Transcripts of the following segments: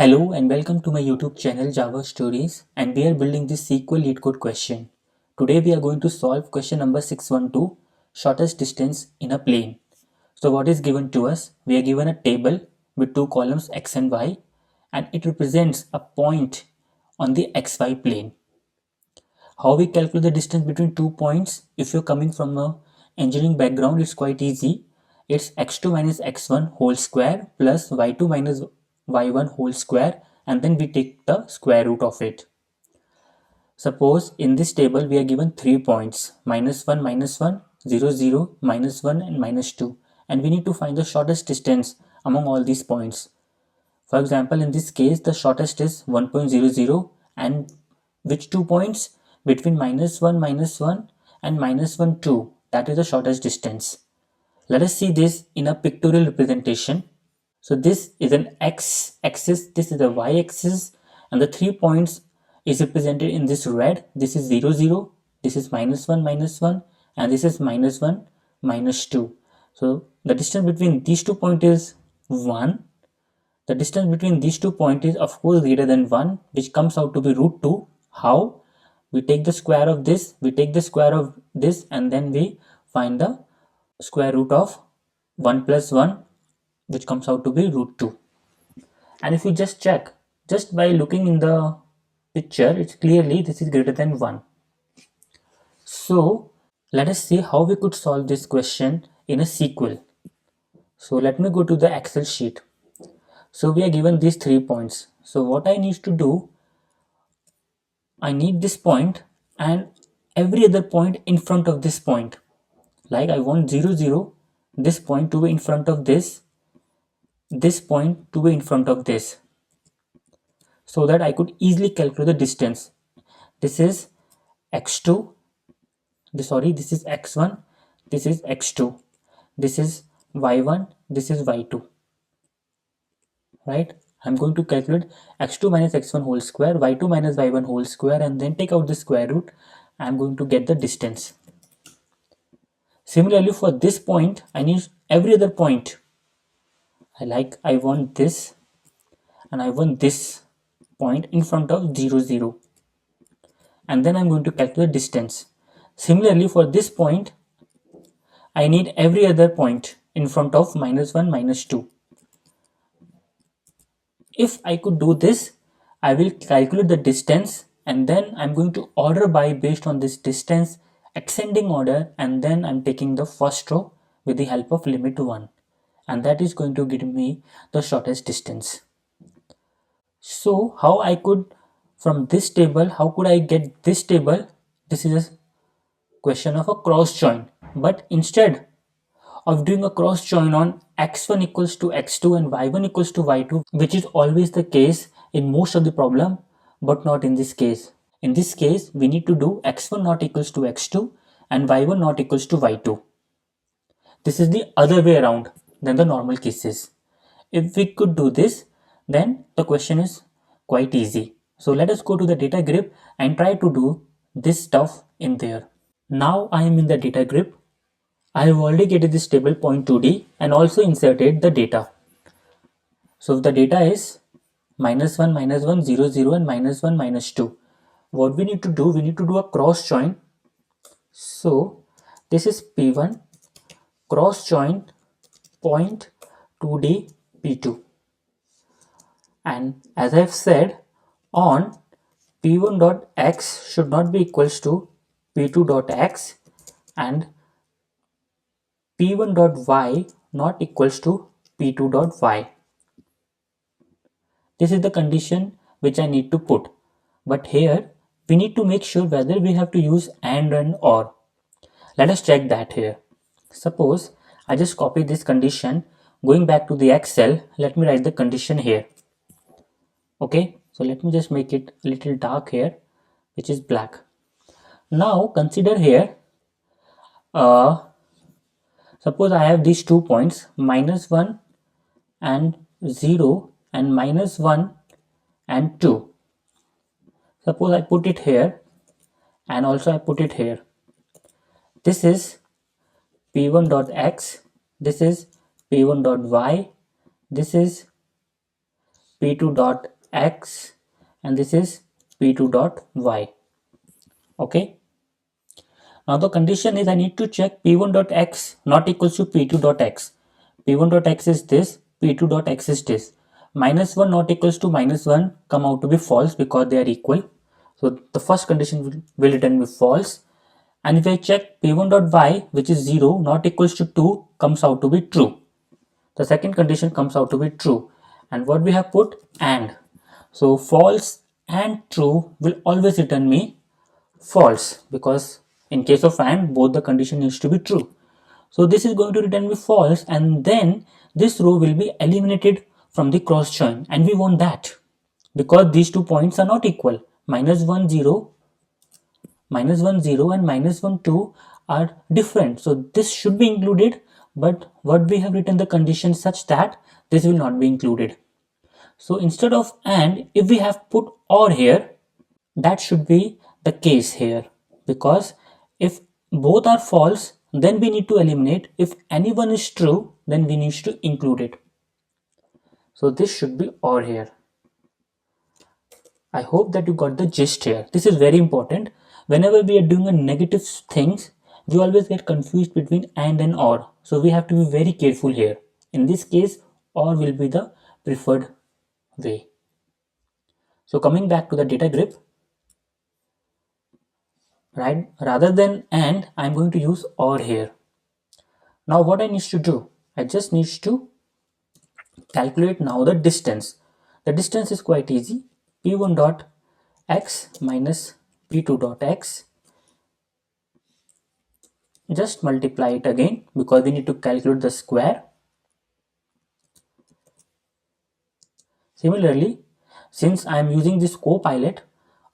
Hello and welcome to my YouTube channel Java Stories, and we are building this SQL LeetCode question. Today we are going to solve question number 612, shortest distance in a plane. So what is given to us? We are given a table with two columns x and y, and it represents a point on the xy plane. How we calculate the distance between 2 points? If you're coming from a engineering background, it's quite easy. It's x2 minus x1 whole square plus y2 minus y1 whole square, and then we take the square root of it. Suppose in this table we are given 3 points, minus 1, 0, 0, minus 1 and minus 2, and we need to find the shortest distance among all these points. For example, in this case the shortest is 1.00, and which 2 points? Between minus 1 and minus 1 2, that is the shortest distance. Let us see this in a pictorial representation. So this is an x-axis, this is the y-axis, and the 3 points is represented in this red. This is 0, 0, this is minus 1, and this is minus 1, minus 2. So the distance between these 2 points is 1. The distance between these 2 points is of course greater than 1, which comes out to be root 2. How? We take the square of this, and then we find the square root of 1 plus 1, which comes out to be root 2. And if you just check, just by looking in the picture, it's clearly this is greater than 1. So let us see how we could solve this question in a SQL. So let me go to the Excel sheet. So we are given these 3 points. So what I need to do, I need this point and every other point in front of this point. Like I want 0, 0, this point to be in front of this point to be in front of this, so that I could easily calculate the distance. This is x2, this is x1, this is x2, this is y1, this is y2, right? I'm going to calculate x2 minus x1 whole square, y2 minus y1 whole square, and then take out the square root. I'm going to get the distance. Similarly, for this point, I need every other point. I want this and I want this point in front of 0, 0. And then I'm going to calculate distance. Similarly, for this point, I need every other point in front of minus 1, minus 2. If I could do this, I will calculate the distance and then I'm going to order by based on this distance, ascending order, and then I'm taking the first row with the help of limit 1, and that is going to give me the shortest distance. So how I could, from this table, how could I get this table? This is a question of a cross join, but instead of doing a cross join on x1 equals to x2 and y1 equals to y2, which is always the case in most of the problem, but not in this case. In this case, we need to do x1 not equals to x2 and y1 not equals to y2. This is the other way around than the normal cases. If we could do this, then the question is quite easy. So let us go to the data grid and try to do this stuff in there. Now I am in the data grid. I have already created this table point2d and also inserted the data. So the data is minus 1, 0, 0 and minus 1, minus 2. What we need to do, we need to do a cross join. So this is P1 cross join point 2d P2. And as I have said, on P1.x should not be equals to P2.x and P1.y not equals to P2.y. This is the condition which I need to put. But here we need to make sure whether we have to use and or. Let us check that here. Suppose I just copy this condition. Going back to the Excel, let me write the condition here. Okay, so let me just make it a little dark here, which is black. Now consider here, suppose I have these 2 points, minus 1 and 0 and minus 1 and 2. Suppose I put it here and also I put it here. This is P1.x, this is P1.y, this is p2 dot x and this is p2 dot y. Okay. Now the condition is I need to check p1 dot x not equals to p2 dot x. p1 dot x is this, p2 dot x is this. Minus 1 not equals to minus 1 come out to be false because they are equal. So the first condition will return me false. And if I check p1 dot y, which is 0 not equals to 2, comes out to be true. The second condition comes out to be true. And what we have put? And. So false and true will always return me false, because in case of and, both the condition needs to be true. So this is going to return me false, and then this row will be eliminated from the cross join, and we want that because these 2 points are not equal. Minus 1 0 and minus 1 2 are different, so this should be included, but what we have written the condition such that this will not be included. So instead of and, if we have put or here, that should be the case here, because if both are false then we need to eliminate. If any one is true then we need to include it. So this should be or here. I hope that you got the gist here. This is very important. Whenever we are doing a negative things, we always get confused between and or. So we have to be very careful here. In this case, or will be the preferred way. So coming back to the data grip, right, rather than and, I'm going to use or here. Now what I need to do, I just need to calculate now the distance. The distance is quite easy. p1 dot x minus p2 dot x. Just multiply it again because we need to calculate the square. Similarly, since I am using this Copilot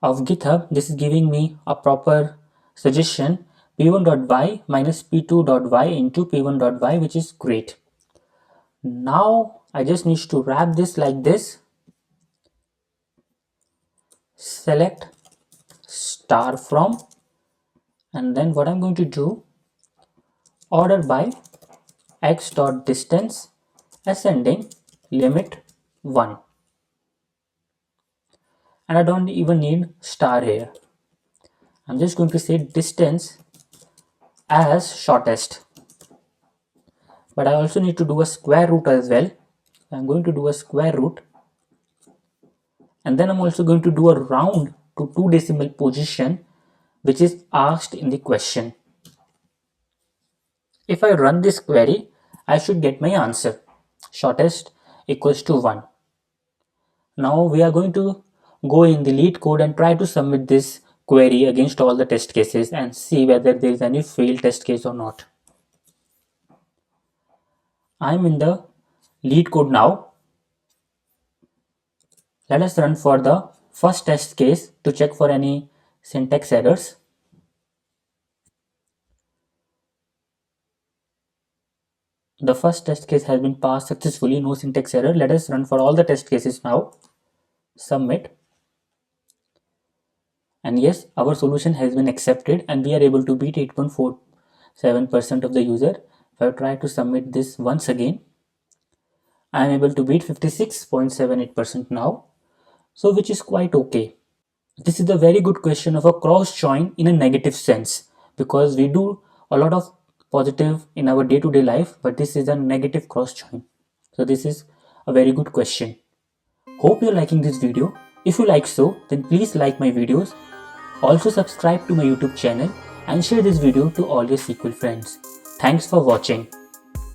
of GitHub, this is giving me a proper suggestion, p1 dot y minus p2 dot y into p1 dot y, which is great. Now I just need to wrap this like this. Select star from, and then what I'm going to do, order by x dot distance ascending limit 1. And I don't even need star here. I'm just going to say distance as shortest. But I also need to do a square root as well. I'm going to do a square root. And then I'm also going to do a round to 2 decimal position, which is asked in the question. If I run this query, I should get my answer. Shortest equals to 1. Now we are going to go in the LeetCode and try to submit this query against all the test cases and see whether there is any failed test case or not. I'm in the LeetCode now. Let us run for the first test case to check for any syntax errors. The first test case has been passed successfully, no syntax error. Let us run for all the test cases now. Submit. And yes, our solution has been accepted and we are able to beat 8.47% of the user. If I try to submit this once again, I am able to beat 56.78% now. So which is quite okay. This is a very good question of a cross join in a negative sense, because we do a lot of positive in our day-to-day life, but this is a negative cross join. So this is a very good question. Hope you're liking this video. If you like so, then please like my videos. Also subscribe to my YouTube channel and share this video to all your SQL friends. Thanks for watching.